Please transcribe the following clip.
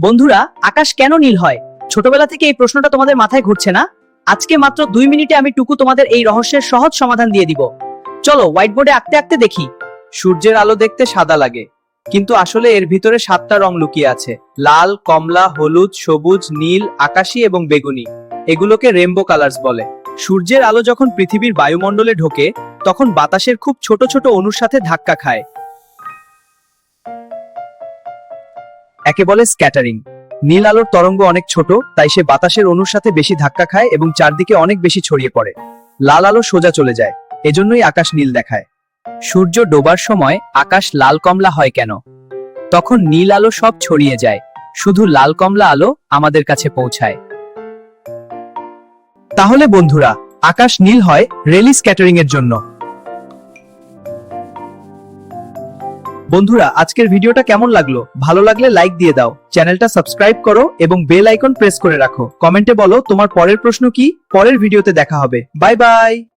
বন্ধুরা, আকাশ কেন নীল হয়? ছোটবেলা থেকে এই প্রশ্নটা তোমাদের মাথায় ঘুরছে না? আজকে মাত্র 2 মিনিটে আমি টুকু তোমাদের এই রহস্যের সহজ সমাধান দিয়ে দিব। চলো হোয়াইট বোর্ডে আঁকতে আঁকতে দেখি। সূর্যের আলো দেখতে সাদা লাগে, কিন্তু আসলে এর ভিতরে 7টা রং লুকিয়ে আছে। লাল, কমলা, হলুদ, সবুজ, নীল, আকাশী এবং বেগুনি। এগুলোকে রেইনবো কালার্স বলে। সূর্যের আলো যখন পৃথিবীর বায়ুমণ্ডলে ঢোকে, তখন বাতাসের খুব ছোট ছোট অণুর সাথে ধাক্কা খায়। একে বলে স্ক্যাটারিং। নীল আলোর তরঙ্গ অনেক ছোট, তাই সে বাতাসের অণুর সাথে বেশি ধাক্কা খায় এবং চারদিকে অনেক বেশি ছড়িয়ে পড়ে। লাল আলো সোজা চলে যায়, এজন্যই আকাশ নীল দেখায়। সূর্য ডোবার সময় আকাশ লাল কমলা হয় কেন? তখন নীল আলো সব ছড়িয়ে যায়, শুধু লাল কমলা আলো আমাদের কাছে পৌঁছায়। তাহলে বন্ধুরা, আকাশ নীল হয় রেলি স্ক্যাটারিং এর জন্য। বন্ধুরা, আজকের ভিডিওটা কেমন লাগলো? ভালো লাগলে লাইক দিয়ে দাও, চ্যানেলটা সাবস্ক্রাইব করো এবং বেল আইকন প্রেস করে রাখো। কমেন্টে বলো তোমার পরের প্রশ্ন কি। পরের ভিডিওতে দেখা হবে। Bye bye.